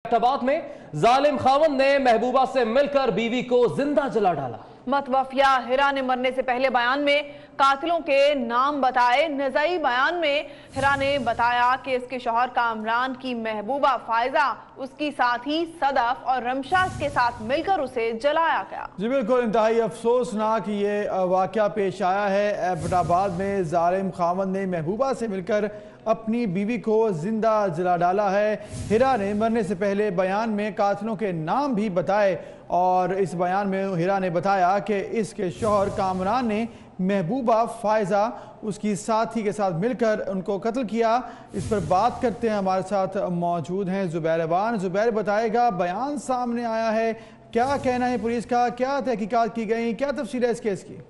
फैसलाबाद में जालिम खावन ने महबूबा से मिलकर बीवी को जिंदा जला डाला। मतवफिया हिरा ने मरने से पहले बयान में कातिलों के नाम बताए। नज़ई बयान में हिरा ने बताया कि इसके शौहर कामरान की महबूबा फायजा उसकी साथी सदफ और रमशाद के साथ मिलकर उसे जलाया गया। जी बिल्कुल, इंतहाई अफसोसनाक ये वाक़या पेश आया है। फैसलाबाद में जालिम खावन ने महबूबा से मिलकर अपनी बीवी को जिंदा जला डाला है। हिरा ने मरने से पहले बयान में कातिलों के नाम भी बताए और इस बयान में हिरा ने बताया कि इसके शौहर कामरान ने महबूबा फायजा उसकी साथी के साथ मिलकर उनको कत्ल किया। इस पर बात करते हैं, हमारे साथ मौजूद हैं जुबैर अबान। जुबैर बताएगा, बयान सामने आया है, क्या कहना है पुलिस का, क्या तहकीकात की गई, क्या तफसील है इस केस की?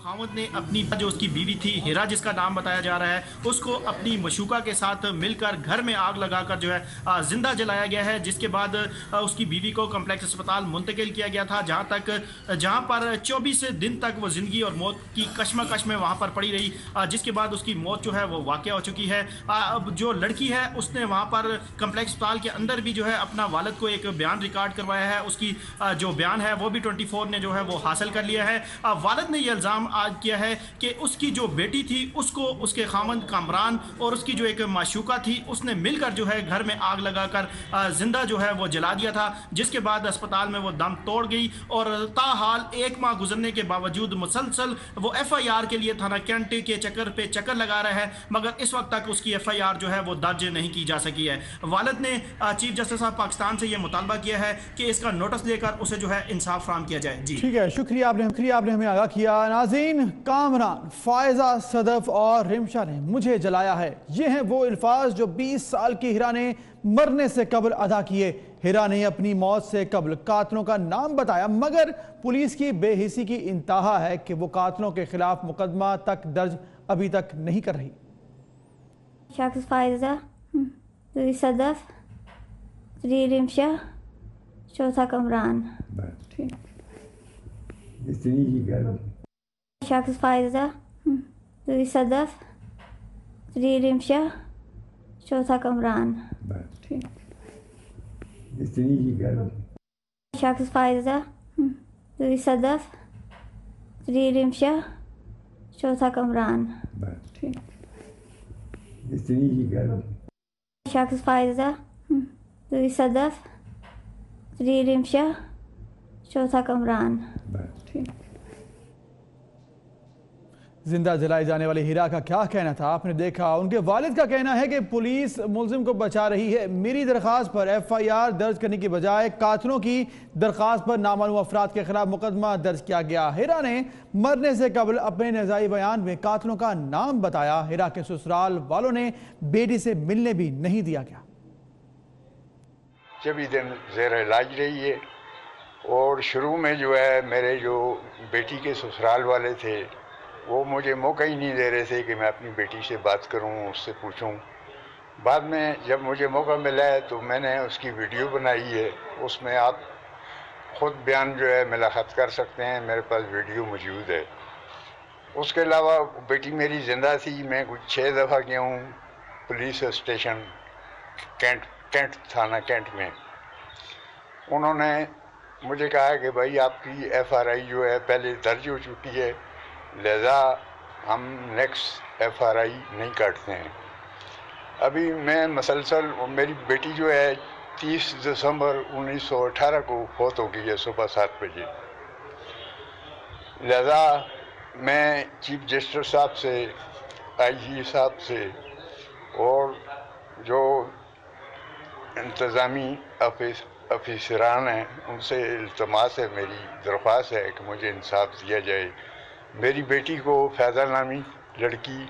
खावंद ने अपनी जो उसकी बीवी थी हिरा, जिसका नाम बताया जा रहा है, उसको अपनी मशूका के साथ मिलकर घर में आग लगाकर जो है जिंदा जलाया गया है। जिसके बाद उसकी बीवी को कम्प्लेक्स अस्पताल मुंतकिल किया गया था, जहां पर 24 दिन तक वो जिंदगी और मौत की कश्मकश में वहां पर पड़ी रही। जिसके बाद उसकी मौत जो है वो वाक़या हो चुकी है। अब जो लड़की है उसने वहां पर कम्प्लेक्स अस्पताल के अंदर भी जो है अपना वालिद को एक बयान रिकॉर्ड करवाया है। उसकी जो बयान है वो भी 24 ने जो है वो हासिल कर लिया है। वालिद ने यह इल्ज़ाम आज किया है कि उसकी जो बेटी थी उसको उसके खामंद कामरान और उसकी जो एक माशूका थी उसने मिलकर जो है घर में आग लगाकर जिंदा जो है वो जला दिया था। जिसके बाद अस्पताल में वो दम तोड़ गई और ताहाल 1 माह गुजरने के बावजूद मुसलसल वो FIR के लिए थाना कैंट के चक्कर लगा रहा है, मगर इस वक्त तक उसकी FIR जो है वो दर्ज नहीं की जा सकी है। वालिद ने चीफ जस्टिस ऑफ पाकिस्तान से यह मुतालबा किया है कि इसका नोटिस लेकर उसे जो है इंसाफ फराहम किया जाए। जी ठीक है, शुक्रिया आपने हमें आगाह किया। नाज़रीन, कामरान, फायजा, सदफ और रिमशा ने मुझे जलाया है, ये हैं वो अल्फाज जो 20 साल की हिरा ने मरने से कबल अदा किए। हिरा ने अपनी मौत से कबल कातिलों का नाम बताया, मगर पुलिस की बेहिसी की इंतहा है कि वो कातिलों के खिलाफ मुकदमा तक दर्ज अभी तक नहीं कर रही। शख्स फायजा, दूसरी सदफ, तीसरी रिमशा, चौथा कामरान। शख्स फायजा, दूसरी सदफ, तीसरी रिमशा, चौथा कामरान। शख्स फायजा, दूसरी सदफ, तीसरी रिमशा, चौथा कामरान। शख्स फायजा, दूसरी सदफ, तीसरी रिमशा, चौथा कामरान। जिंदा जलाई जाने वाली हिरा का क्या कहना था आपने देखा। उनके वालिद का कहना है कि पुलिस मुलजिम को बचा रही है। मेरी दरख्वास्त पर FIR दर्ज करने की बजाय कातिलों की दरख्वास्त पर नामालूम अफराद के खिलाफ मुकदमा दर्ज किया गया। हिरा ने मरने से कबल अपने नज़ाई बयान में कातिलों का नाम बताया। हिरा के ससुराल वालों ने बेटी से मिलने भी नहीं दिया गया। 24 दिन ज़ेर इलाज रही है और शुरू में जो है मेरे जो बेटी के ससुराल वाले थे वो मुझे मौका ही नहीं दे रहे थे कि मैं अपनी बेटी से बात करूं, उससे पूछूं। बाद में जब मुझे मौका मिला है तो मैंने उसकी वीडियो बनाई है, उसमें आप ख़ुद बयान जो है मुलाकात कर सकते हैं, मेरे पास वीडियो मौजूद है। उसके अलावा बेटी मेरी ज़िंदा थी। मैं कुछ 6 दफ़ा गया हूँ पुलिस स्टेशन कैंट थाना कैंट में। उन्होंने मुझे कहा कि भाई आपकी FRI जो है पहले दर्ज हो चुकी है, लिहाजा हम नेक्स्ट FRI नहीं काटते हैं। अभी मैं मसलसल मेरी बेटी जो है 30 दिसंबर 1918 को फौत हो गई है सुबह 7 बजे। लिहाजा मैं चीफ जस्टिस साहब से, IG साहब से और जो इंतज़ामी अफिसरान हैं उनसे इल्तमास है, मेरी दरख्वास्त है कि मुझे इंसाफ दिया जाए। मेरी बेटी को फैज़ा नामी लड़की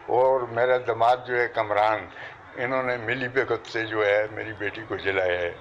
और मेरा दामाद जो है कमरान, इन्होंने मिली भगत से जो है मेरी बेटी को जलाया है।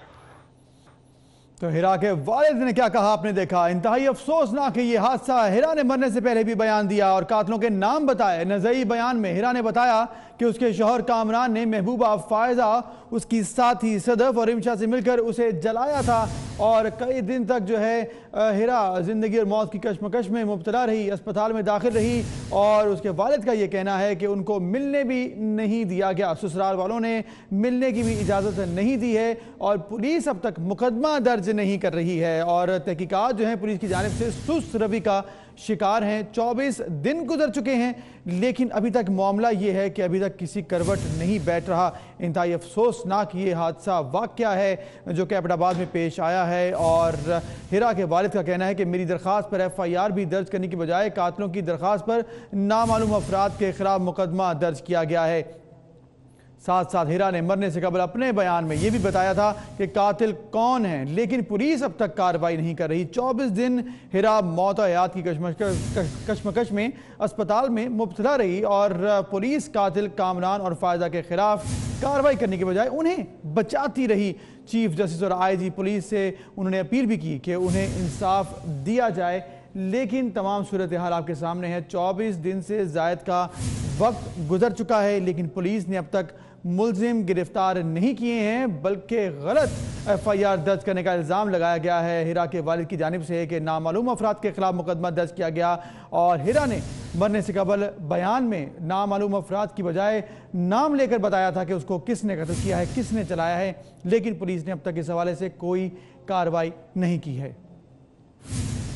तो हिरा के वालिद ने क्या कहा आपने देखा। इंतहाई अफसोसनाक है ये हादसा। हिरा ने मरने से पहले भी बयान दिया और कातिलों के नाम बताए। नज़ई बयान में हिरा ने बताया कि उसके शौहर कामरान ने महबूबा फायजा, उसकी साथी सदफ और रिमशा से मिलकर उसे जलाया था। और कई दिन तक जो है हिरा ज़िंदगी और मौत की कशमकश में मुब्तला रही, अस्पताल में दाखिल रही और उसके वालिद का ये कहना है कि उनको मिलने भी नहीं दिया गया, ससुराल वालों ने मिलने की भी इजाज़त नहीं दी है और पुलिस अब तक मुकदमा दर्ज नहीं कर रही है और तहकीकात जो है पुलिस की जानिब से सुस्त रवि का शिकार हैं। 24 दिन गुजर चुके हैं लेकिन अभी तक मामला ये है कि अभी तक किसी करवट नहीं बैठ रहा। इंतहाई अफसोसनाक ये हादसा वाक़या है जो कि एबटाबाद में पेश आया है और हिरा के वालिद का कहना है कि मेरी दरख्वास्त पर FIR भी दर्ज करने की बजाय कातिलों की दरख्वास्त पर नामालूम अफराद के खिलाफ मुकदमा दर्ज किया गया है। साथ साथ हिरा ने मरने से कबल अपने बयान में यह भी बताया था कि कातिल कौन है, लेकिन पुलिस अब तक कार्रवाई नहीं कर रही। 24 दिन हिरा मौत हयात की कशमकश में अस्पताल में मुब्तला रही और पुलिस कातिल कामरान और फायदा के खिलाफ कार्रवाई करने के बजाय उन्हें बचाती रही। चीफ जस्टिस और IG पुलिस से उन्होंने अपील भी की कि उन्हें इंसाफ दिया जाए, लेकिन तमाम सूरत हाल आपके सामने है। 24 दिन से ज़ायद का वक्त गुजर चुका है लेकिन पुलिस ने अब तक मुलजिम गिरफ्तार नहीं किए हैं बल्कि गलत FIR दर्ज करने का इल्ज़ाम लगाया गया है। हिरा के वालिद की जानिब से है कि नामालूम अफराद के खिलाफ मुकदमा दर्ज किया गया और हिरा ने मरने से कबल बयान में नामालूम अफराद की बजाय नाम लेकर बताया था कि उसको किसने कत्ल किया है, किसने चलाया है, लेकिन पुलिस ने अब तक इस हवाले से कोई कार्रवाई नहीं की है।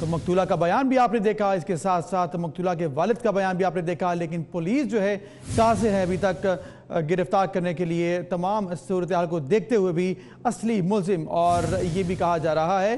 तो मकतूला का बयान भी आपने देखा, इसके साथ साथ मकतूला के वालिद का बयान भी आपने देखा, लेकिन पुलिस जो है कासिर है अभी तक गिरफ्तार करने के लिए। तमाम सूरत हाल को देखते हुए भी असली मुलजिम और ये भी कहा जा रहा है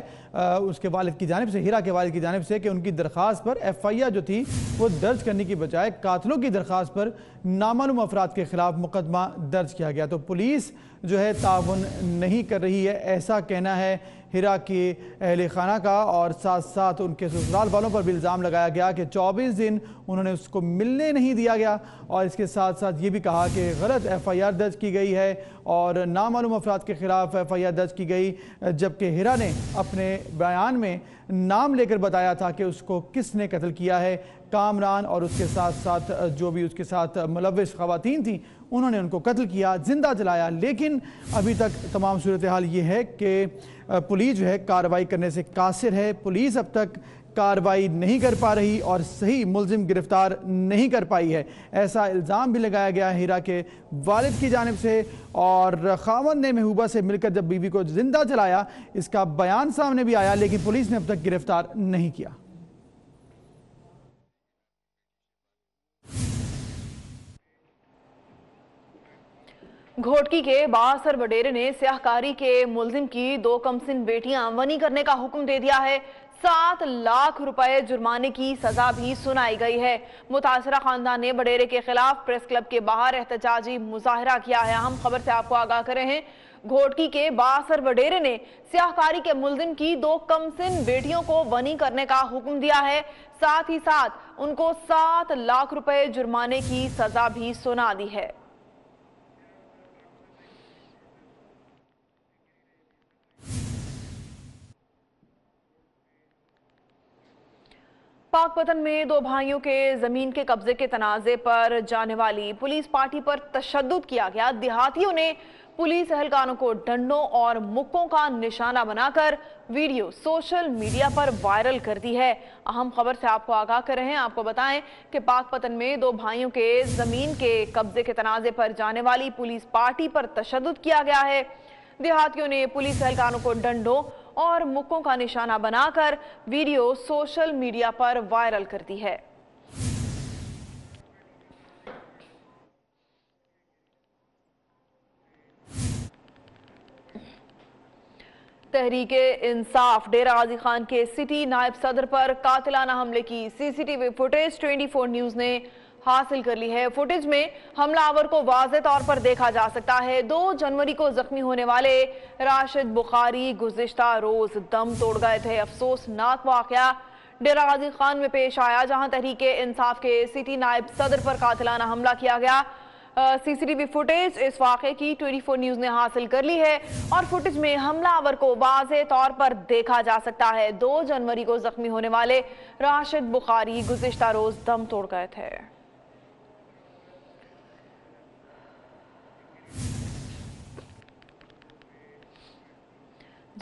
उसके वालिद की जानिब से, हिरा के वालिद की जानिब से कि उनकी दरख्वास्त पर FIR जो थी वो दर्ज करने की बजाय कातिलों की दरख्वास्त पर नामालूम अफराद के खिलाफ मुकदमा दर्ज किया गया। तो पुलिस जो है ताउन नहीं कर रही है, ऐसा कहना है हिरा के अहले खाना का और साथ साथ उनके ससुराल वालों पर भी इल्ज़ाम लगाया गया कि 24 दिन उन्होंने उसको मिलने नहीं दिया गया और इसके साथ साथ ये भी कहा कि गलत FIR दर्ज की गई है और नामालूम अफराद के खिलाफ FIR दर्ज की गई, जबकि हिरा ने अपने बयान में नाम लेकर बताया था कि उसको किसने कत्ल किया है। कामरान और उसके साथ साथ जो भी उसके साथ मुलव्विस ख़वातीन थी उन्होंने उनको कत्ल किया, जिंदा जलाया, लेकिन अभी तक तमाम सूरत हाल ये है कि पुलिस जो है कार्रवाई करने से कासिर है। पुलिस अब तक कार्रवाई नहीं कर पा रही और सही मुलजिम गिरफ्तार नहीं कर पाई है, ऐसा इल्ज़ाम भी लगाया गया है हिरा के वालिद की जानिब से। और खावंद ने महबूबा से मिलकर जब बीवी को जिंदा जलाया, इसका बयान सामने भी आया, लेकिन पुलिस ने अब तक गिरफ्तार नहीं किया। घोटकी के बासर वडेरे ने स्याहकारी के मुलजिम की 2 कमसिन बेटियां वनी करने का हुक्म दे दिया है। 7 लाख रुपए जुर्माने की सजा भी सुनाई गई है। मुतासरा खानदान ने वडेरे के खिलाफ प्रेस क्लब के बाहर एहतजाजी मुजाहरा किया है। हम खबर से आपको आगाह कर रहे हैं। घोटकी के बासर वडेरे ने स्याहकारी के मुलजिम की 2 कमसिन बेटियों को वनी करने का हुक्म दिया है, साथ ही साथ उनको 7 लाख रुपए जुर्माने की सजा भी सुना दी है। पाकपतन में 2 भाइयों के जमीन के कब्जे के तनाजे पर जाने वाली पुलिस पार्टी पर तशद्दुद किया गया। देहातियों ने पुलिस एहलकारों को डंडों और मुक्कों का निशाना बनाकर वीडियो सोशल मीडिया पर वायरल कर दी है। अहम खबर से आपको आगाह कर रहे हैं। आपको बताएं कि पाकपतन में 2 भाइयों के जमीन के कब्जे के तनाजे पर जाने वाली पुलिस पार्टी पर तशद्दुद किया गया है। देहातियों ने पुलिस एहलकारों को डंडों और मुक्कों का निशाना बनाकर वीडियो सोशल मीडिया पर वायरल कर दी है। तहरीके इंसाफ डेरा गाजी खान के सिटी नायब सदर पर कातिलाना हमले की CCTV फुटेज 24 न्यूज ने हासिल कर ली है। फुटेज में हमलावर को वाज़े तौर पर देखा जा सकता है। 2 जनवरी को जख्मी होने वाले राशिद बुखारी गुज़िश्ता रोज दम तोड़ गए थे। अफसोसनाक वाक़या डेरा गाजी खान में पेश आया, जहां तहरीके इंसाफ के सिटी नायब सदर पर कातिलाना हमला किया गया। CCTV फुटेज इस वाक़े की 24 न्यूज ने हासिल कर ली है और फुटेज में हमलावर को वाज़े तौर पर देखा जा सकता है। 2 जनवरी को जख्मी होने वाले राशिद बुखारी गुज़िश्ता रोज दम तोड़ गए थे।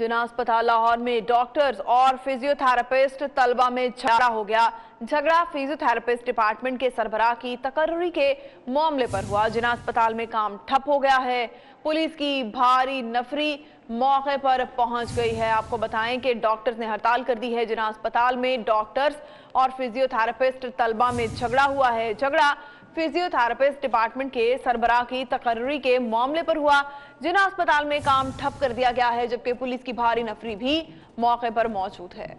जिना अस्पताल लाहौर में डॉक्टर्स और फिजियोथेरेपिस्ट तलबा में झगड़ा हो गया। झगड़ा फिजियोथेरेपिस्ट डिपार्टमेंट के सरबराह की तकर्री के मामले पर हुआ। जिना अस्पताल में काम ठप हो गया है। पुलिस की भारी नफरी मौके पर पहुंच गई है। आपको बताएं कि डॉक्टर्स ने हड़ताल कर दी है। जिना अस्पताल में डॉक्टर्स और फिजियोथेरेपिस्ट तलबा में झगड़ा हुआ है। झगड़ा फिजियोथेरेपिस्ट डिपार्टमेंट के सरबराह की तकर्री के मामले पर हुआ। जिना अस्पताल में काम ठप कर दिया गया है, जबकि पुलिस की भारी नफरी भी मौके पर मौजूद है।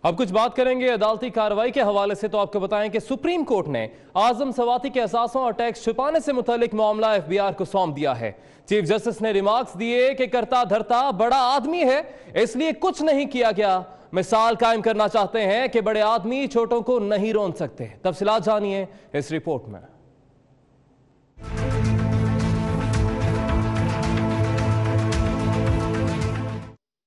अब कुछ बात करेंगे अदालती कार्रवाई के हवाले से। तो आपको बताएं कि सुप्रीम कोर्ट ने आजम सवाती के असासों और टैक्स छुपाने से मुतालिक मामला FBI को सौंप दिया है। चीफ जस्टिस ने रिमार्क्स दिए कि करता धरता बड़ा आदमी है, इसलिए कुछ नहीं किया गया। मिसाल कायम करना चाहते हैं कि बड़े आदमी छोटों को नहीं रोन सकते। तफसीलात जानिए इस रिपोर्ट में।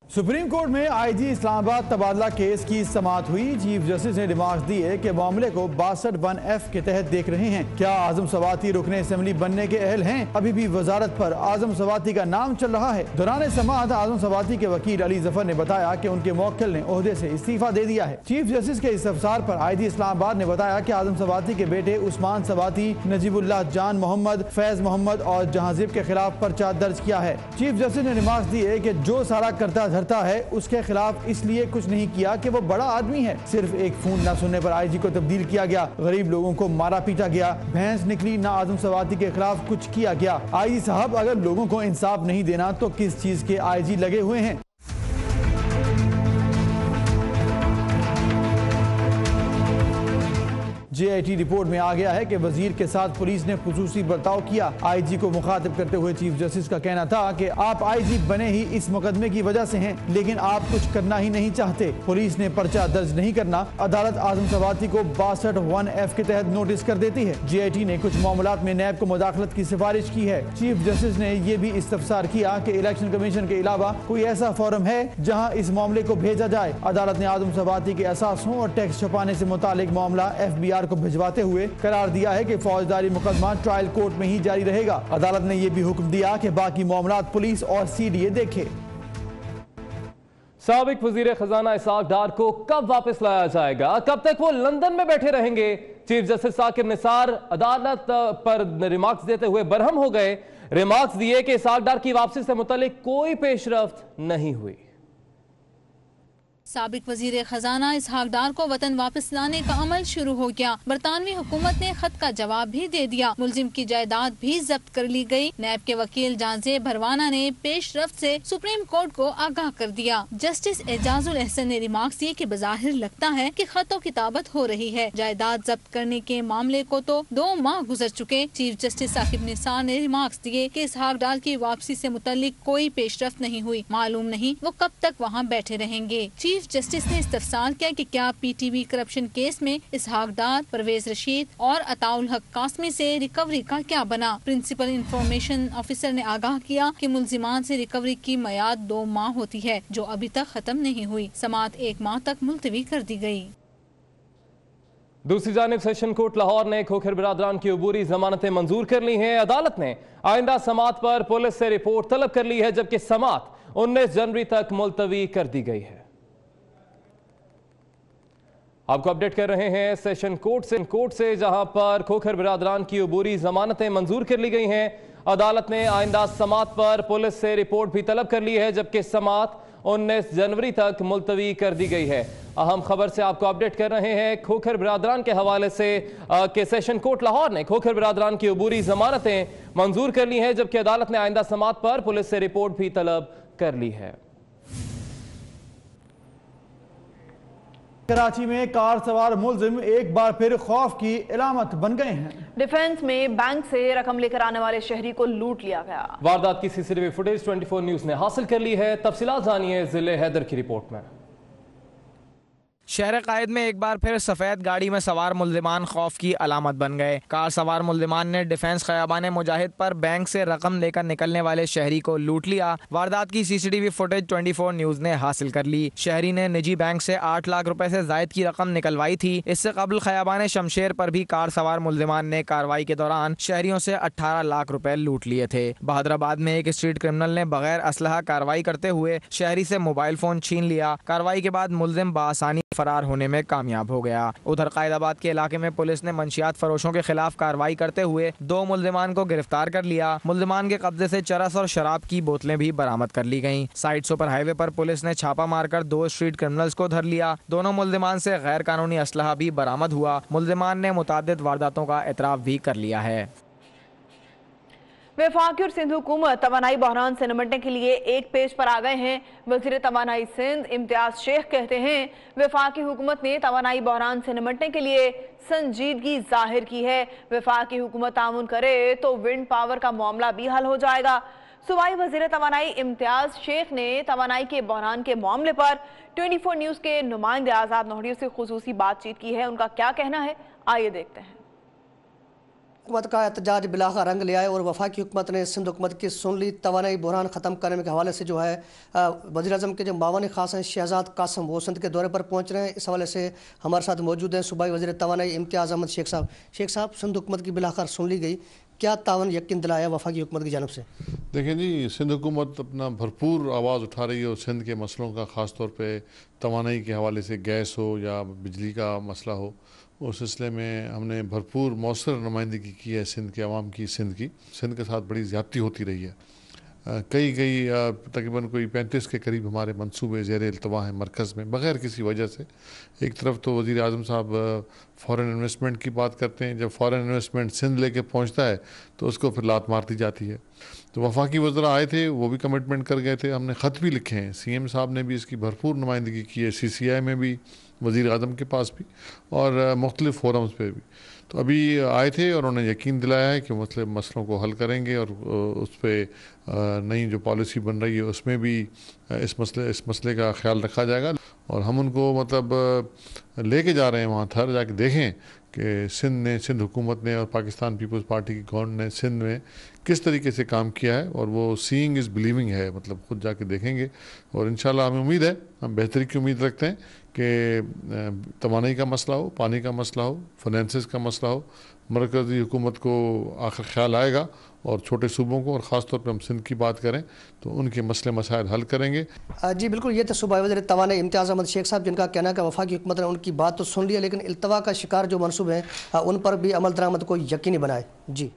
सुप्रीम कोर्ट में IG इस्लामाबाद तबादला केस की समाअत हुई। चीफ जस्टिस ने रिमार्क्स दिए कि मामले को 62(1)(f) के तहत देख रहे हैं। क्या आजम सवाती रुकने असेंबली बनने के अहल हैं? अभी भी वजारत पर आजम सवाती का नाम चल रहा है। दौरान समाअत आजम सवाती के वकील अली जफर ने बताया कि उनके मुवक्किल ने ओहदे से इस्तीफा दे दिया है। चीफ जस्टिस के इस्तफसार पर IG इस्लामाबाद ने बताया कि आजम सवाती के बेटे उस्मान सवाती, नजीबुल्लाह जान मोहम्मद, फैज मोहम्मद और जहाजिब के खिलाफ पर्चा दर्ज किया है। चीफ जस्टिस ने रिमार्क्स दिए कि जो सारा करता धरता है उसके खिलाफ इसलिए कुछ नहीं किया कि वो बड़ा आदमी है। सिर्फ एक फोन न सुनने पर IG को तब्दील किया गया। गरीब लोगों को मारा पीटा गया, भैंस निकली, ना आजम सवाती के खिलाफ कुछ किया गया। IG साहब, अगर लोगों को इंसाफ नहीं देना तो किस चीज के IG लगे हुए हैं? JIT रिपोर्ट में आ गया है कि वजीर के साथ पुलिस ने खुसूसी बर्ताव किया। IG को मुखातिब करते हुए चीफ जस्टिस का कहना था कि आप IG बने ही इस मुकदमे की वजह से हैं, लेकिन आप कुछ करना ही नहीं चाहते। पुलिस ने पर्चा दर्ज नहीं करना। अदालत आजम सवाती को 62(1)(f) के तहत नोटिस कर देती है। JIT ने कुछ मामलात में नैब को मुदाखलत की सिफारिश की है। चीफ जस्टिस ने यह भी इस्तफसार किया कि इलेक्शन कमीशन के अलावा कोई ऐसा फोरम है जहाँ इस मामले को भेजा जाए। अदालत ने आजम सवाती के असासों और टैक्स छुपाने से मुतालिक मामला FBI को भिजवाते हुए करार दिया है कि फौजदारी मुकदमा ट्रायल कोर्ट में ही जारी रहेगा। अदालत ने यह भी हुक्म दिया कि बाकी मामलात पुलिस और CDA देखे। साबिक वजीर खजाना इसहाक डार को कब वापस लाया जाएगा? कब तक वो लंदन में बैठे रहेंगे? चीफ जस्टिस साकिब निसार अदालत पर रिमार्क्स देते हुए बरहम हो गए। रिमार्क्स दिए कि इसहाक डार की वापसी से मुतालिक कोई पेशरफ्त नहीं हुई। साबिक वजीर खजाना इसहाक डार को वतन वापस लाने का अमल शुरू हो गया। बरतानवी हुकूमत ने खत का जवाब भी दे दिया। मुलजिम की जायदाद भी जब्त कर ली गई। नैब के वकील जांजे भरवाना ने पेशरफ्त से सुप्रीम कोर्ट को आगाह कर दिया। जस्टिस एजाजुल एहसन ने रिमार्क्स दिए कि बज़ाहिर लगता है कि खतो किताबत हो रही है। जायदाद जब्त करने के मामले को तो 2 माह गुजर चुके। चीफ जस्टिस साकिब निसार ने रिमार्क्स दिए कि इसहाक डार की वापसी से मुतल्लिक कोई पेशरफ्त नहीं हुई। मालूम नहीं वो कब तक वहाँ बैठे रहेंगे। चीफ जस्टिस ने इस्तफसार किया कि क्या PTV करप्शन केस में इसहाक डार, परवेज रशीद और अताउल हक कासमी से रिकवरी का क्या बना? प्रिंसिपल इंफॉर्मेशन ऑफिसर ने आगाह किया कि मुल्जिमान से रिकवरी की मियाद 2 माह होती है, जो अभी तक खत्म नहीं हुई। समाअत 1 माह तक मुलतवी कर दी गई। दूसरी जानिब सेशन कोर्ट लाहौर ने खोखर बिरादरान की अबूरी जमानतें मंजूर कर ली हैं। अदालत ने आइंदा समाअत पर पुलिस से रिपोर्ट तलब कर ली है, जबकि समाअत 19 जनवरी तक मुलतवी कर दी गई है। आपको अपडेट कर रहे हैं सेशन कोर्ट से जहां पर खोखर बिरादरान की अबूरी जमानतें मंजूर कर ली गई हैं। अदालत ने आइंदा समाअत पर पुलिस से रिपोर्ट भी तलब कर ली है, जबकि समाअत 19 जनवरी तक मुलतवी कर दी गई है। अहम खबर से आपको अपडेट कर रहे हैं खोखर बिरादरान के हवाले से कि सेशन कोर्ट लाहौर ने खोखर बिरादरान की अबूरी जमानतें मंजूर कर ली हैं, जबकि अदालत ने आइंदा समाअत पर पुलिस से रिपोर्ट भी तलब कर ली है। कराची में कार सवार मुलजिम एक बार फिर खौफ की इलामत बन गए हैं। डिफेंस में बैंक से रकम लेकर आने वाले शहरी को लूट लिया गया। वारदात की CCTV फुटेज 24 न्यूज ने हासिल कर ली है। तफसीलात जानिए जिले हैदर की रिपोर्ट में। शहर कायद में एक बार फिर सफ़ेद गाड़ी में सवार मुल्जिमान खौफ की अलामत बन गए। कार सवार मुल्जिमान ने डिफेंस खयाबान मुजाहिद पर बैंक से रकम लेकर निकलने वाले शहरी को लूट लिया। वारदात की CCTV फुटेज 24 न्यूज़ ने हासिल कर ली। शहरी ने निजी बैंक से 8 लाख रुपए से जायद की रकम निकलवाई थी। इससे कबल खयाबान शमशेर पर भी कार सवार मुल्जिमान ने कार्रवाई के दौरान शहरियों से 18 लाख रुपए लूट लिए थे। बहादुराबाद में एक स्ट्रीट क्रिमिनल ने बगैर असलहा कार्रवाई करते हुए शहरी से मोबाइल फोन छीन लिया। कार्रवाई के बाद मुल्जिम बासानी फरार होने में कामयाब हो गया। उधर कायदाबाद के इलाके में पुलिस ने मंशियात फरोशों के खिलाफ कार्रवाई करते हुए 2 मुल्जिमान को गिरफ्तार कर लिया। मुल्जिमान के कब्जे से चरस और शराब की बोतलें भी बरामद कर ली गईं। साइड सुपर हाईवे पर पुलिस ने छापा मारकर 2 स्ट्रीट क्रिमिनल्स को धर लिया। दोनों मुल्जिमान से गैर कानूनी असलहा भी बरामद हुआ। मुल्जिमान ने मुतादिद वारदातों का एतराफ भी कर लिया है। वफाकी और सिंध हुकूमत तवानाई बहरान से निपटने के लिए एक पेज पर आ गए हैं। वज़ीर तवानाई सिंध इम्तियाज शेख कहते हैं वफाकी हुकूमत ने तवानाई बहरान से निपटने के लिए संजीदगी जाहिर की है। वफाकी हुकूमत ताउन करे तो विंड पावर का मामला भी हल हो जाएगा। सूबाई वज़ीर तवानाई इम्तियाज शेख ने तवानाई के बहरान के मामले पर 24 न्यूज़ के नुमाइंदे आज़ाद नोहरियों से खुसूसी बातचीत की है। उनका क्या कहना है, आइए देखते हैं। हुकूमत का एहतजाज बिलाखा रंग ले आए और वफाकी हुकूमत ने सिंध हुकूमत की सुन ली। तवानाई बहरान ख़त्म करने के हवाले से जो है वज़ीर आज़म के जो मावन ख़ास हैं शहजाद कासम वो सिंध के दौरे पर पहुँच रहे हैं। इस हवाले से हमारे साथ मौजूद हैं सूबाई वज़ीर तवानाई इम्तियाज़ अहमद शेख साहब। शेख साहब, सिंध हुकूमत की बिलाखिर सुन ली गई, क्या तावन यकीन दिलाया वफाकी हुकूमत की जानब से? देखें जी, सिंध हुकूमत अपना भरपूर आवाज़ उठा रही है और सिंध के मसलों का ख़ास तौर पे तवानाई के हवाले से गैस हो या बिजली का मसला हो, उस सिलसिले में हमने भरपूर मौसर नुमाइंदगी की है सिंध के अवाम की। सिंध के साथ बड़ी ज़्यादती होती रही है। कई तकरीबन कोई 35 के करीब हमारे मंसूबे ज़ेर इल्तवा हैं मरकज़ में बग़ैर किसी वजह से। एक तरफ तो वज़ीर आज़म साहब फ़ॉरेन इन्वेस्टमेंट की बात करते हैं, जब फ़ॉरेन इन्वेस्टमेंट सिंध लेके पहुंचता है तो उसको फिर लात मार दी जाती है। तो वफाकी वज़रा आए थे, वो भी कमिटमेंट कर गए थे। हमने ख़त भी लिखे हैं, CM साहब ने भी इसकी भरपूर नुमाइंदगी की है, CCI में भी, वज़ीर आज़म के पास भी और मुख्तलिफ़ फोरम्स पे भी। तो अभी आए थे और उन्होंने यकीन दिलाया है कि मसलों को हल करेंगे और उस पर नई जो पॉलिसी बन रही है उसमें भी इस मसले का ख्याल रखा जाएगा। और हम उनको लेके जा रहे हैं वहाँ थर जाके देखें कि सिंध हुकूमत ने और पाकिस्तान पीपल्स पार्टी की गवर्नमेंट ने सिंध में किस तरीके से काम किया है। और वो सीइंग इज़ बिलीविंग है, खुद जाके देखेंगे और इंशाल्लाह हमें उम्मीद है, हम बेहतरी की उम्मीद रखते हैं कि तवानाई का मसला हो, पानी का मसला हो, फाइनेंसेस का मसला हो, मरकज़ी हुकूमत को आखिर ख्याल आएगा और छोटे सूबों को, और ख़ास तौर पर हम सिंध की बात करें तो उनके मसले मसाइल हल करेंगे। जी बिल्कुल, ये तो सूबाई वज़ीर तवानाई इम्तियाज़ अहमद शेख साहब, जिनका कहना है कि वफाकी हुकूमत ने उनकी बात तो सुन ली है लेकिन इल्तवा का शिकार जो मनसूब हैं उन पर भी अमल दरामद को यकीनी बनाए। जी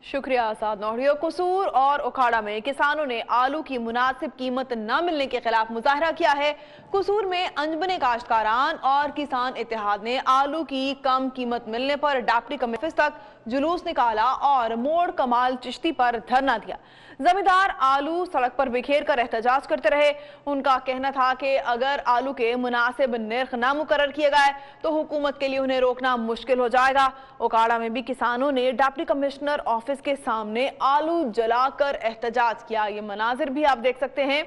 शुक्रिया आज़ाद नोहरियो। कसूर और उखाड़ा में किसानों ने आलू की मुनासिब कीमत न मिलने के खिलाफ मुजाहरा किया है। कसूर में अंजुमन काश्तकारान और किसान इत्तेहाद ने आलू की कम कीमत मिलने पर डाप्टी कमेटी तक जुलूस निकाला और मोड़ कमाल चिश्ती पर धरना दिया। जमींदार आलू सड़क पर बिखेर कर एहतजाज करते रहे। उनका कहना था कि अगर आलू के मुनासिब निर्ख न मुकर्रर किए गए तो हुकूमत के लिए उन्हें रोकना मुश्किल हो जाएगा। ओकाड़ा में भी किसानों ने डिप्टी कमिश्नर ऑफिस के सामने आलू जलाकर एहतजाज किया। ये मनाजिर भी आप देख सकते हैं।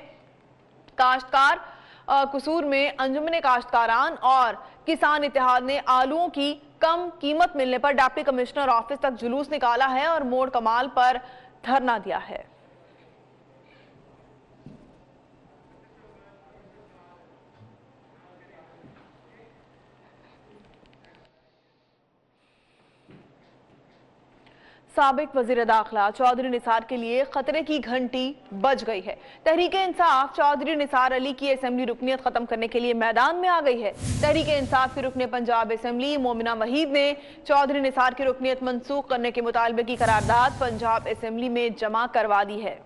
काश्तकार कसूर में अंजुमन काश्तकारान और किसान इत्तेहाद ने आलूओं की कम कीमत मिलने पर डिप्टी कमिश्नर ऑफिस तक जुलूस निकाला है और मोड़ कमाल पर धरना दिया है। साबिक वजीर दाखिला चौधरी निसार के लिए खतरे की घंटी बज गई है। तहरीक इंसाफ चौधरी निसार अली की असेंबली रुकनीत खत्म करने के लिए मैदान में आ गई है। तहरीक इंसाफ की रुकने पंजाब असेंबली मोमिना वहीद ने चौधरी निसार की रुकनीत मनसूख करने के मुतालबे की करारदाद पंजाब असेंबली में जमा करवा दी है।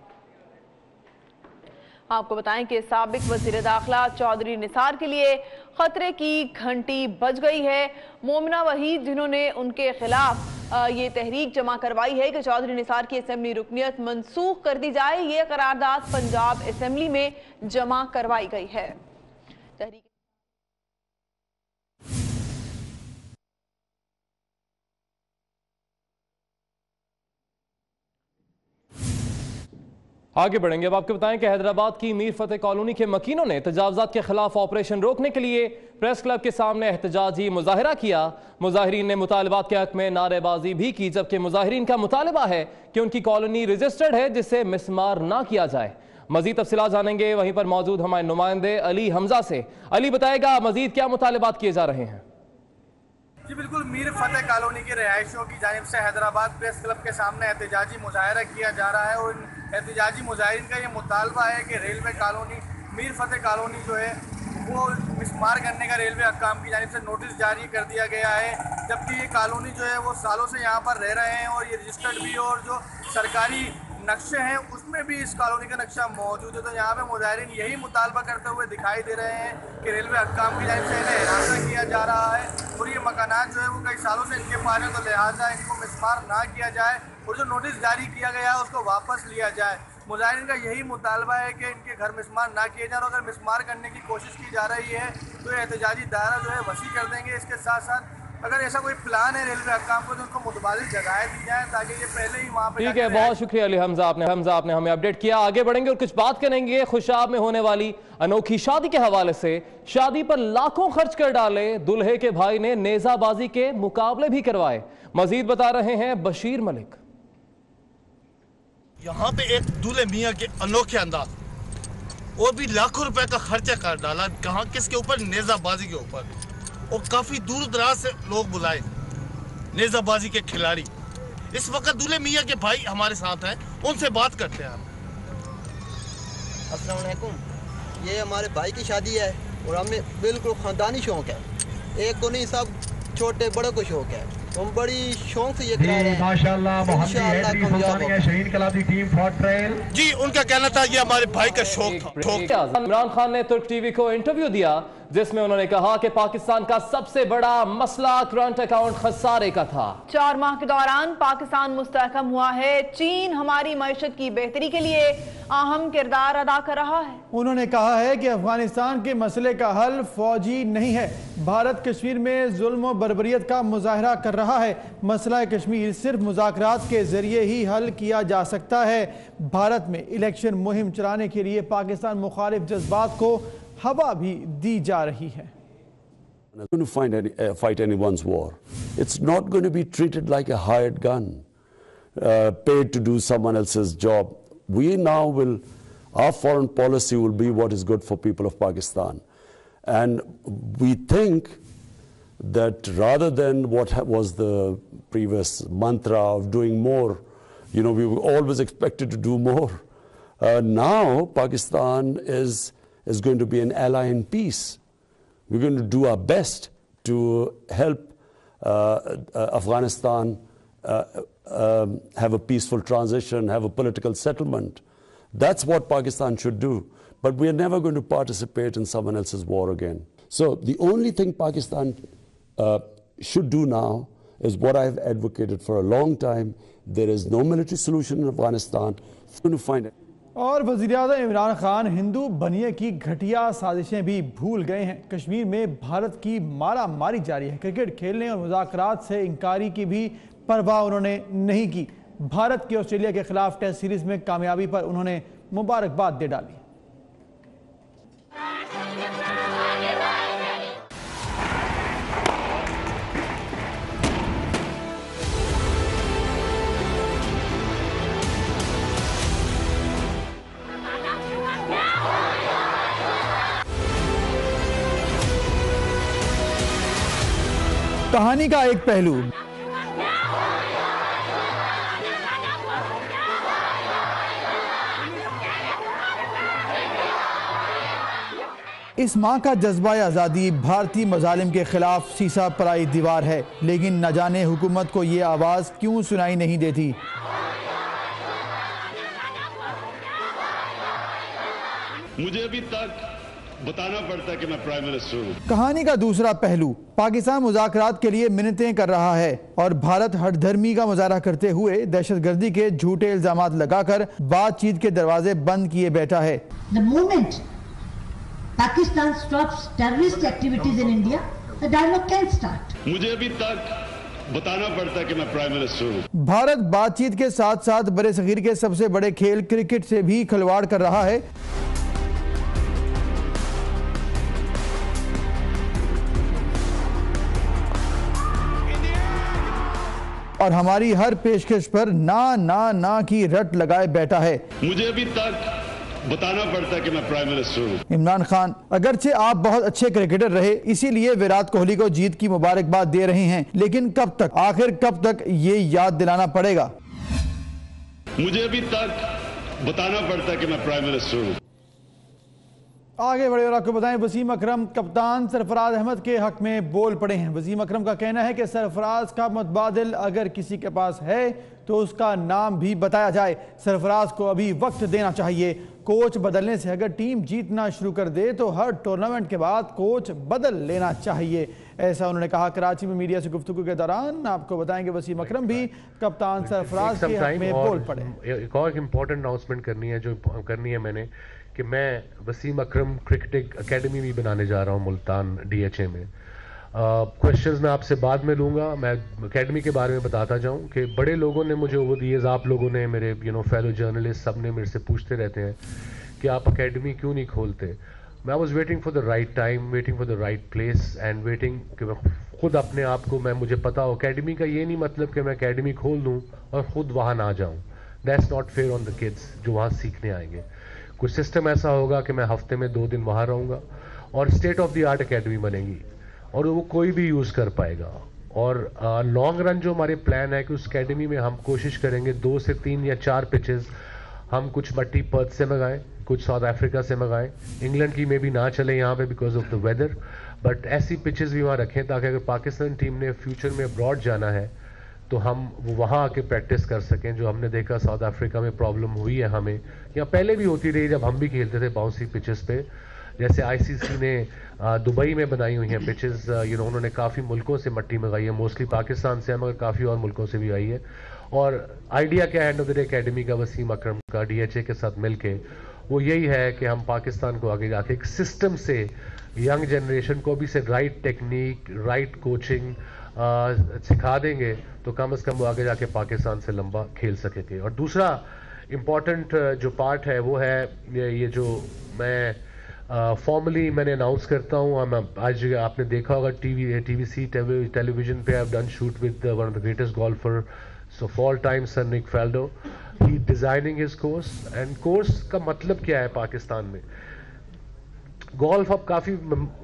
आपको बताएं कि साबिक वजीर दाखिला चौधरी निसार के लिए खतरे की घंटी बज गई है। मोमिना वहीद जिन्होंने उनके खिलाफ ये तहरीक जमा करवाई है कि चौधरी निसार की असेंबली रुकनीत मनसूख कर दी जाए, ये करारदाद पंजाब असेंबली में जमा करवाई गई है। तहरीक आगे बढ़ेंगे। अब आपको बताएं कि हैदराबाद की मीर फतेह कॉलोनी के मकीनों ने तजावुजात के खिलाफ ऑपरेशन रोकने के लिए प्रेस क्लब के सामने एहतजाजी मुजाहिरा किया। मुजाहिरीन ने मुतालबात के हक में नारेबाजी भी की, जबकि मुजाहिरीन का मुतालबा है कि उनकी कॉलोनी रजिस्टर्ड है जिसे मिसमार ना किया जाए। मजीद तफसीलात जानेंगे वहीं पर मौजूद हमारे नुमाइंदे अली हमजा से। अली बताएगा मजीद क्या मुतालबात किए जा रहे हैं। जी बिल्कुल, मीर फतेह कॉलोनी के रहायशियों की जानिब से हैदराबाद प्रेस क्लब के सामने एहतजाजी मुजाहिरा किया जा रहा है और एहतजाजी मुजाहिरीन का ये मुतालबा है कि रेलवे कॉलोनी मीर फतेह कॉलोनी जो है वो मिसमार करने का रेलवे हकाम की जानिब से नोटिस जारी कर दिया गया है। जबकि ये कॉलोनी जो है वो सालों से यहाँ पर रह रहे हैं और ये रजिस्टर्ड भी और जो सरकारी नक्शे हैं उसमें भी इस कॉलोनी का नक्शा मौजूद है। तो यहाँ पे मुजाहिरीन यही मुतालबा करते हुए दिखाई दे रहे हैं कि रेलवे हकाम की जानिब से इन्हें हिरासत किया जा रहा है और ये मकानात जो है वो कई सालों से इनके पास है, तो लिहाजा इनको मिसमार ना किया जाए और जो नोटिस जारी किया गया है उसको वापस लिया जाए। मुजाहिरीन का यही मुतालबा है कि इनके घर मिसमार ना किए जाए और अगर मिसमार करने की कोशिश की जा रही है तो ये एहतजाजी दायरा जो है वसी कर देंगे। इसके साथ साथ अगर ऐसा कोई प्लान है रेलवे हकाम को तो उनको मुतबादिल जगहें दी जाए ताकि ये पहले ही वहाँ पे। ठीक है, बहुत शुक्रिया अली हमजा, आपने हमें अपडेट किया। आगे बढ़ेंगे और कुछ बात करेंगे खुशाब में होने वाली अनोखी शादी के हवाले से। शादी पर लाखों खर्च कर डाले, दुल्हे के भाई ने नेजाबाजी के मुकाबले भी करवाए। मजीद बता रहे हैं बशीर मलिक। यहाँ पे एक दूल्हे मियाँ के अनोखे अंदाज और भी लाखों रुपए का खर्चा कर डाला, कहाँ किसके ऊपर, नेजाबाजी के ऊपर, और काफी दूर दराज से लोग बुलाए नेजाबाजी के खिलाड़ी। इस वक्त दूल्हे मियाँ के भाई हमारे साथ हैं, उनसे बात करते हैं। अस्सलाम वालेकुम। ये हमारे भाई की शादी है और हमें बिल्कुल खानदानी शौक है, एक को नहीं सब छोटे बड़े को शौक है, हम बड़ी शौक से ये करा रहे हैं। माशाल्लाह Shaheen Kaladi team for trail. जी, उनका कहना था ये हमारे भाई का शौक था। इमरान खान ने तुर्क टीवी को इंटरव्यू दिया जिसमें उन्होंने कहा कि पाकिस्तान का सबसे बड़ा मसला करंट अकाउंट खसारे का था। 4 माह के दौरान पाकिस्तान मुस्तहकम हुआ है। चीन हमारी मईशत की बेहतरी के लिए अहम किरदार अदा कर रहा है। उन्होंने कहा है कि अफगानिस्तान के मसले का हल फौजी नहीं है। भारत कश्मीर में जुल्म और बर्बरियत का मुजाहरा कर रहा है। मसला कश्मीर सिर्फ मुज़ाकरात के जरिए ही हल किया जा सकता है। भारत में इलेक्शन मुहिम चलाने के लिए पाकिस्तान मुखालिफ जज्बात को हवा भी दी जा रही है। Not going to fight anyone's war. It's not going to be treated like a hired gun, paid to do someone else's job. Our foreign policy will be what is good for people of Pakistan. And we think that rather than what was the previous mantra of doing more, we were always expected to do more. Now Pakistan is going to be an ally in peace. We're going to do our best to help Afghanistan have a peaceful transition, have a political settlement. That's what Pakistan should do. But we are never going to participate in someone else's war again. So the only thing Pakistan should do now is what I've advocated for a long time. There is no military solution in Afghanistan. It's going to find it. और वज़ीर-ए-आज़म इमरान खान हिंदू बनिए की घटिया साजिशें भी भूल गए हैं। कश्मीर में भारत की मारा मारी जारी है। क्रिकेट खेलने और मुज़ाकरात से इंकारी की भी परवाह उन्होंने नहीं की। भारत की ऑस्ट्रेलिया के खिलाफ टेस्ट सीरीज में कामयाबी पर उन्होंने मुबारकबाद दे डाली। कहानी का एक पहलू। इस माँ का जज्बा आज़ादी भारतीय मज़ालिम के खिलाफ सीसा पराई दीवार है, लेकिन न जाने हुकूमत को ये आवाज़ क्यों सुनाई नहीं देती। मुझे अभी तक बताना पड़ता है कि मैं प्राइम मिनिस्टर हूँ। कहानी का दूसरा पहलू, पाकिस्तान मुज़ाकरात के लिए मिन्नतें कर रहा है और भारत हठधर्मी का मुजाहरा करते हुए दहशतगर्दी के झूठे इल्जामात लगाकर बातचीत के दरवाजे बंद किए बैठा है। The moment Pakistan stops terrorist activities in India, the dialogue can start. मुझे अभी तक बताना पड़ता है कि मैं प्राइम मिनिस्टर हूँ। भारत बातचीत के साथ साथ बड़े सगीर के सबसे बड़े खेल क्रिकेट से भी खिलवाड़ कर रहा है। और हमारी हर पेशकश पर ना ना ना की रट लगाए बैठा है। मुझे अभी तक बताना पड़ता है कि मैं प्राइम मिनिस्टर हूँ। इमरान खान, अगरचे आप बहुत अच्छे क्रिकेटर रहे, इसीलिए विराट कोहली को जीत की मुबारकबाद दे रहे हैं, लेकिन कब तक, आखिर कब तक ये याद दिलाना पड़ेगा? मुझे अभी तक बताना पड़ता है कि मैं प्राइम मिनिस्टर हूँ। आगे बढ़े और आपको बताएं, वसीम अकरम कप्तान सरफराज अहमद के हक में बोल पड़े हैं। वसीम अकरम का कहना है कि सरफराज का मुतबादिल अगर किसी के पास है तो उसका नाम भी बताया जाए। सरफराज को अभी वक्त देना चाहिए। कोच बदलने से अगर टीम जीतना शुरू कर दे तो हर टूर्नामेंट के बाद कोच बदल लेना चाहिए, ऐसा उन्होंने कहा। कराची में मीडिया से गुफ्तगू के दौरान आपको बताएंगे वसीम अकरम भी कप्तान सरफराज के हक में बोल पड़े। एक और इम्पोर्टेंट अनाउंसमेंट करनी है मैंने कि मैं वसीम अकरम क्रिकेट एकेडमी भी बनाने जा रहा हूँ मुल्तान DHA में। क्वेश्चंस मैं आपसे बाद में लूँगा, मैं एकेडमी के बारे में बताता जाऊँ कि बड़े लोगों ने मुझे ओवर द ईयर्स, आप लोगों ने, मेरे फेलो जर्नलिस्ट, सब ने मेरे से पूछते रहते हैं कि आप एकेडमी क्यों नहीं खोलते। मैं was waiting for the right time, waiting for the right place and waiting कि मैं खुद अपने आप को, मुझे पता हो एकेडमी का ये नहीं मतलब कि मैं एकेडमी खोल दूँ और ख़ुद वहाँ ना जाऊँ। That's not fair on the kids जो वहाँ सीखने आएंगे। कुछ सिस्टम ऐसा होगा कि मैं हफ्ते में 2 दिन वहाँ रहूँगा और state of the art academy बनेगी और वो कोई भी यूज़ कर पाएगा। और लॉन्ग रन जो हमारे प्लान है कि उस एकेडमी में हम कोशिश करेंगे 2 से 3 या 4 पिचेस हम कुछ मट्टी पर्थ से मंगाएं, कुछ साउथ अफ्रीका से मंगाएं। इंग्लैंड की में भी ना चले यहाँ पे because of the weather, but ऐसी पिचेस भी वहाँ रखें ताकि अगर पाकिस्तान टीम ने फ्यूचर में अब्रॉड जाना है तो हम वहाँ आके प्रैक्टिस कर सकें। जो हमने देखा साउथ अफ्रीका में प्रॉब्लम हुई है हमें, या पहले भी होती रही जब हम भी खेलते थे बाउंसी पिचेस पे, जैसे ICC ने दुबई में बनाई हुई हैं पिचेस। उन्होंने काफ़ी मुल्कों से मट्टी मंगाई है, मोस्टली पाकिस्तान से है मगर काफ़ी और मुल्कों से भी आई है। और आइडिया क्या है end of the day academy का, वसीम अकरम का DHA के साथ मिलके, वो यही है कि हम पाकिस्तान को आगे जाके एक सिस्टम से यंग जनरेशन को भी से राइट टेक्निक, राइट कोचिंग सिखा देंगे तो कम से कम वो आगे जाके पाकिस्तान से लंबा खेल सकेंगे। और दूसरा इम्पॉर्टेंट जो पार्ट है वो है ये जो मैं फॉर्मली मैंने अनाउंस करता हूँ। आज आपने देखा होगा TVC टेलीविजन पे, I have done shoot with one of the greatest golfer of all time, Sir Nick Faldo. He designing his course, and course का मतलब क्या है पाकिस्तान में। गोल्फ अब काफ़ी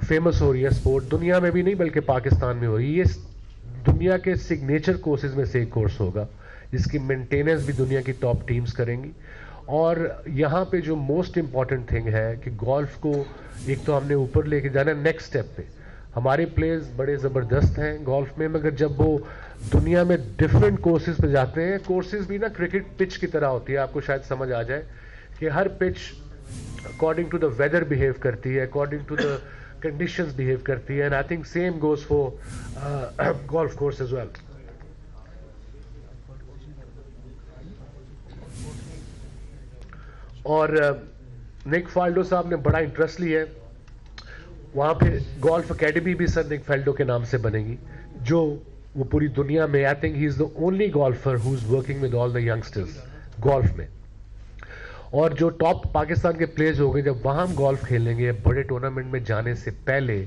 फेमस हो रही है स्पोर्ट, दुनिया में भी नहीं बल्कि पाकिस्तान में हो रही है। ये दुनिया के सिग्नेचर कोर्सेज में से एक कोर्स होगा जिसकी मेंटेनेंस भी दुनिया की टॉप टीम्स करेंगी। और यहाँ पे जो मोस्ट इम्पॉर्टेंट थिंग है कि गोल्फ को एक तो हमने ऊपर लेके जाना है नेक्स्ट स्टेप पे। हमारे प्लेयर्स बड़े ज़बरदस्त हैं गोल्फ में, मगर जब वो दुनिया में डिफरेंट कोर्सेज पे जाते हैं, कोर्सेज भी ना क्रिकेट पिच की तरह होती है, आपको शायद समझ आ जाए कि हर pitch according to the weather behave करती है, according to the conditions behave करती है। And I think same goes for golf course as well. और निक फाल्डो साहब ने बड़ा इंटरेस्ट लिया है, वहाँ पे गोल्फ एकेडमी भी सर निक फाल्डो के नाम से बनेगी, जो वो पूरी दुनिया में, I think he is the only golfer who is working with all the youngsters golf में। और जो टॉप पाकिस्तान के प्लेयर्स हो गए, जब वहाँ हम गोल्फ खेलेंगे बड़े टूर्नामेंट में जाने से पहले,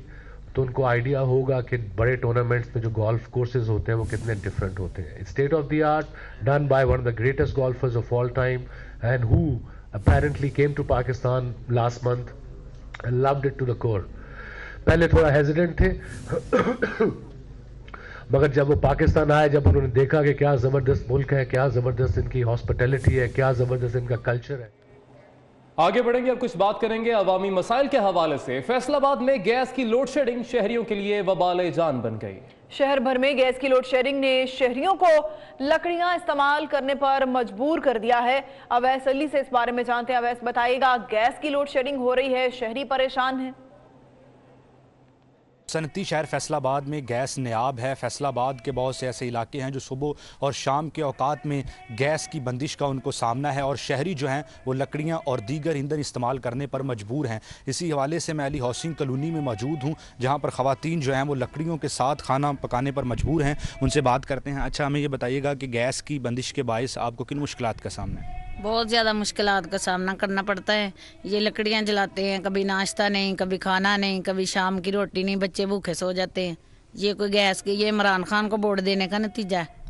तो उनको आइडिया होगा कि बड़े टूर्नामेंट्स में जो गोल्फ कोर्सेज होते हैं वो कितने डिफरेंट होते हैं। State of the art, done by one of the greatest golfer's of all time and who apparently came to Pakistan last month and loved it to the core. पहले थोड़ा hesitant थे मगर जब वो पाकिस्तान आए, जब उन्होंने देखा कि क्या ज़बरदस्त मुल्क है, क्या ज़बरदस्त इनकी हॉस्पिटैलिटी है, क्या ज़बरदस्त इनका कल्चर है। आगे बढ़ेंगे, अब कुछ बात करेंगे अवामी मसाइल के हवाले से। फैसलाबाद में गैस की लोड शेडिंग शहरियों के लिए वबाल जान बन गई। शहर भर में गैस की लोड शेडिंग ने शहरियों को लकड़ियां इस्तेमाल करने पर मजबूर कर दिया है। अवैस अली से इस बारे में जानते हैं। अवैस, बताइएगा, गैस की लोड शेडिंग हो रही है, शहरी परेशान है। सनती शहर फैसलाबाद में गैस नायाब है। फैसलाबाद के बहुत से ऐसे इलाके हैं जो सुबह और शाम के औकात में गैस की बंदिश का उनको सामना है और शहरी जो हैं वो लकड़ियाँ और दीगर ईंधन इस्तेमाल करने पर मजबूर हैं। इसी हवाले से मैं अली हाउसिंग कॉलोनी में मौजूद हूँ जहाँ पर ख़वातीन जो हैं वो लकड़ियों के साथ खाना पकाने पर मजबूर हैं। उनसे बात करते हैं। अच्छा, हमें ये बताइएगा कि गैस की बंदिश के बायस आपको किन मुश्किलात का सामना है? बहुत ज़्यादा मुश्किलात का सामना करना पड़ता है। ये लकड़ियाँ जलाते हैं, कभी नाश्ता नहीं, कभी खाना नहीं, कभी शाम की रोटी नहीं, बच्चे भूखे सो जाते हैं। ये कोई गैस की, ये इमरान खान को वोट देने का नतीजा है।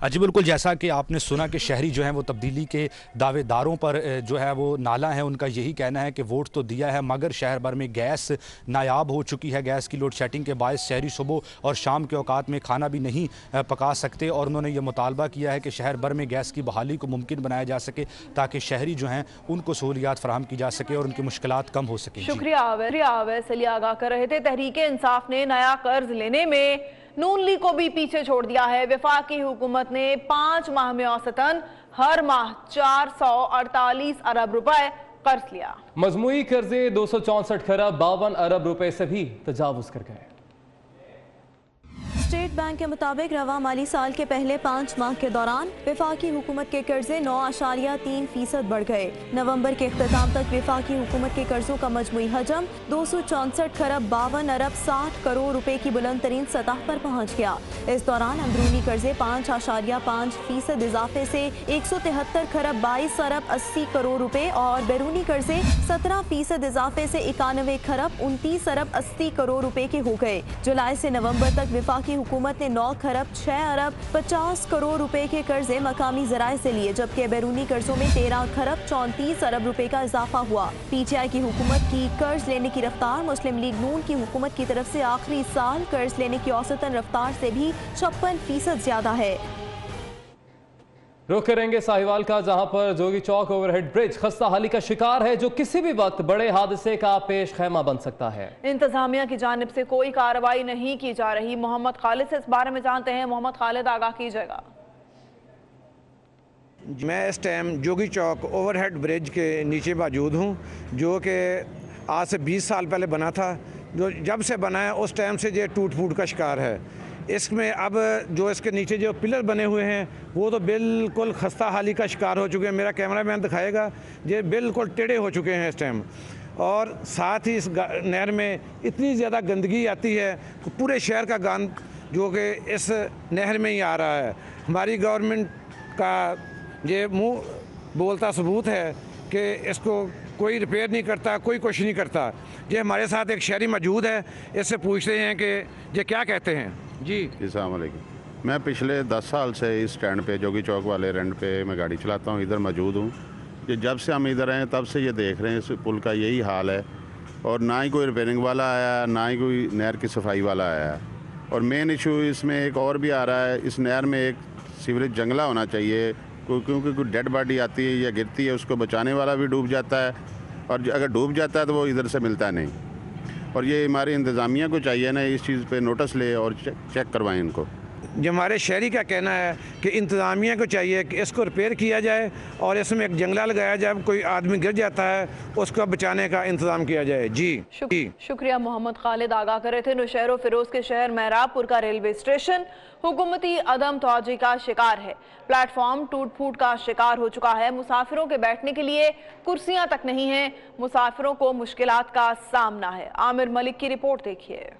जी बिल्कुल, जैसा कि आपने सुना कि शहरी जो हैं वो तब्दीली के दावेदारों पर जो है वो नाला है। उनका यही कहना है कि वोट तो दिया है मगर शहर भर में गैस नायाब हो चुकी है। गैस की लोड शेडिंग के बायस शहरी सुबह और शाम के औकात में खाना भी नहीं पका सकते और उन्होंने ये मुतालबा किया है कि शहर भर में गैस की बहाली को मुमकिन बनाया जा सके ताकि शहरी जो हैं उनको सहूलियात फराहम की जा सके और उनकी मुश्किलात कम हो सके। शुक्रिया अवैस अली आगाह कर रहे थे। तहरीक इंसाफ ने नया कर्ज लेने में नून लीग को भी पीछे छोड़ दिया है। वफाकी हुकूमत ने 5 माह में औसतन हर माह 448 अरब रुपए कर्ज लिया। मजमूई कर्जे 264 खरब 52 अरब रुपए से भी तजावुज कर गए। स्टेट बैंक के मुताबिक रवा माली साल के पहले 5 माह के दौरान वफाकी हुकूमत के कर्जे 9.3% बढ़ गए। नवंबर के इख्तिताम तक वफाकी हुकूमत के कर्जों का मजमूई हजम 264 खरब 52 अरब 60 करोड़ रुपए की बुलंद तरीन सतह पर पहुँच गया। इस दौरान अंदरूनी कर्जे 5.5% इजाफे से 173 खरब 22 अरब 80 करोड़ रुपए और बैरूनी कर्जे 17% इजाफे से 91 खरब 29 अरब 80 करोड़ रुपए के हो गए। जुलाई से नवंबर तक वफाकी हुकूमत ने 9 खरब 6 अरब 50 करोड़ रुपए के कर्जे मकामी ज़राए से लिए, जबकि बैरूनी कर्जों में 13 खरब 34 अरब रुपए का इजाफा हुआ। पीटीआई की हुकूमत की कर्ज लेने की रफ्तार मुस्लिम लीग नून की हुकूमत की तरफ से आखिरी साल कर्ज लेने की औसतन रफ्तार से भी 56% ज्यादा है। रुख करेंगे साहिवाल का, जहां पर जोगी चौक ओवरहेड ब्रिज खस्ता हाली का शिकार है जो किसी भी वक्त बड़े हादसे का पेश खैमा बन सकता है। इंतजामिया की जानिब से कोई कार्रवाई नहीं की जा रही। मोहम्मद खालिद से इस बारे में जानते हैं। मोहम्मद खालिद, आगाह कीजिएगा। मैं इस टाइम जोगी चौक ओवरहेड ब्रिज के नीचे मौजूद हूँ जो कि आज से 20 साल पहले बना था। जो जब से बना है उस टाइम से ये टूट फूट का शिकार है। इसमें अब जो इसके नीचे जो पिलर बने हुए हैं वो तो बिल्कुल खस्ता हाली का शिकार हो चुके हैं। मेरा कैमरामैन दिखाएगा, ये बिल्कुल टेढ़े हो चुके हैं इस टाइम। और साथ ही इस नहर में इतनी ज़्यादा गंदगी आती है कि पूरे शहर का गंद जो कि इस नहर में ही आ रहा है। हमारी गवर्नमेंट का ये मुँह बोलता सबूत है कि इसको कोई रिपेयर नहीं करता, कोई कोशिश नहीं करता। ये हमारे साथ एक शहरी मौजूद है, इससे पूछते हैं कि ये क्या कहते हैं। जी अस्सलाम वालेकुम। मैं पिछले 10 साल से इस स्टैंड पे जोगी चौक वाले रेंट पे मैं गाड़ी चलाता हूँ, इधर मौजूद हूँ। ये जब से हम इधर आए तब से ये देख रहे हैं इस पुल का यही हाल है और ना ही कोई रिपेयरिंग वाला आया, ना ही कोई नहर की सफाई वाला आया। और मेन इशू इसमें एक और भी आ रहा है, इस नहर में एक सीवरेज जंगला होना चाहिए क्योंकि कोई डेड बॉडी आती है या गिरती है उसको बचाने वाला भी डूब जाता है और अगर डूब जाता है तो वो इधर से मिलता नहीं। और ये हमारी इंतज़ामिया को चाहिए ना इस चीज़ पे नोटिस ले और चेक करवाएं इनको। जो हमारे शहरी का कहना है कि इंतज़ामिया को चाहिए कि इसको रिपेयर किया जाए और इसमें एक जंगला लगाया जाए, कोई आदमी गिर जाता है उसको बचाने का इंतज़ाम किया जाए। जी शुक्रिया मोहम्मद खालिद, आगाह कर रहे थे। नौशहर फिरोज के शहर महराबपुर का रेलवे स्टेशन हुकूमती अदम तवज्जो का शिकार है। प्लेटफॉर्म टूट फूट का शिकार हो चुका है। मुसाफिरों के बैठने के लिए कुर्सियां तक नहीं हैं। मुसाफिरों को मुश्किलात का सामना है। आमिर मलिक की रिपोर्ट देखिए।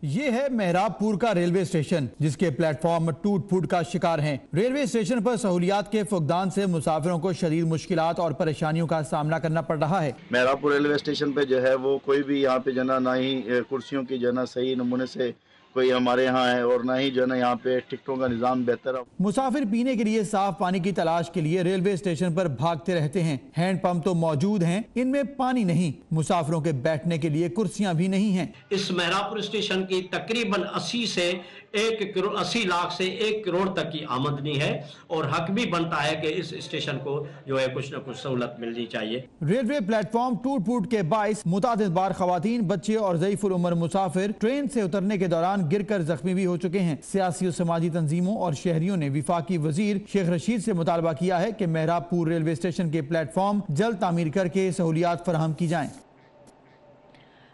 ये है महराबपुर का रेलवे स्टेशन जिसके प्लेटफॉर्म टूट फूट का शिकार हैं। रेलवे स्टेशन पर सहूलियात के फुकदान से मुसाफिरों को शदीद मुश्किलात और परेशानियों का सामना करना पड़ रहा है। महराबपुर रेलवे स्टेशन पे जो है वो कोई भी यहाँ पे जना ना ही कुर्सियों की जना सही नमूने से कोई हमारे यहाँ है और ना ही जो है यहाँ पे टिकटों का निजाम बेहतर है। मुसाफिर पीने के लिए साफ पानी की तलाश के लिए रेलवे स्टेशन पर भागते रहते हैं। हैंड पंप तो मौजूद हैं, इनमें पानी नहीं। मुसाफिरों के बैठने के लिए कुर्सियां भी नहीं हैं। इस महराबपुर स्टेशन की तकरीबन 80 से 80 लाख से 1 करोड़ तक की आमदनी है और हक भी बनता है कि इस स्टेशन को जो है कुछ न कुछ सहूलत मिलनी चाहिए। रेलवे प्लेटफॉर्म टूट फूट के बाइस मुतादिद बार खवातीन, बच्चे और ज़ईफुल उम्र मुसाफिर ट्रेन से उतरने के दौरान गिरकर जख्मी भी हो चुके हैं। सियासी और समाजी तंजीमों और शहरियों ने विफाकी वजीर शेख रशीद से मुतालबा किया है कि मेहराबपुर रेलवे स्टेशन के प्लेटफॉर्म जल्द तामीर करके सहूलियात फराहम की जाएं।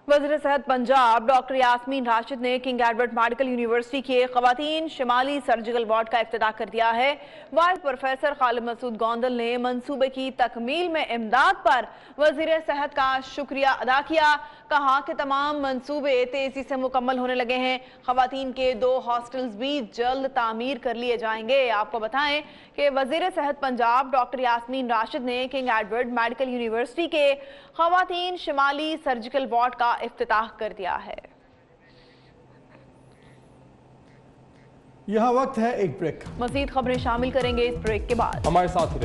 वज़ीर सेहत पंजाब डॉक्टर यास्मीन राशिद ने किंग एडवर्ड मेडिकल यूनिवर्सिटी के खवातीन शिमाली सर्जिकल वार्ड का इफ्तिताह कर दिया है। वाइस प्रोफेसर खालिद मसूद गोंदल ने मंसूबे की तकमील में इमदाद पर वज़ीर सेहत का शुक्रिया अदा किया। कहा कि तमाम मंसूबे तेजी से मुकम्मल होने लगे हैं। खवातीन के 2 हॉस्टल्स भी जल्द तामीर कर लिए जाएंगे। आपको बताएं कि वज़ीर सेहत पंजाब डॉक्टर यास्मीन राशिद ने किंग एडवर्ड मेडिकल यूनिवर्सिटी के खवातीन शिमाली सर्जिकल वार्ड का इफ्तिताह कर दिया है। यह वक्त है एक ब्रेक। मज़ीद खबरें शामिल करेंगे इस ब्रेक के बाद। हमारे साथ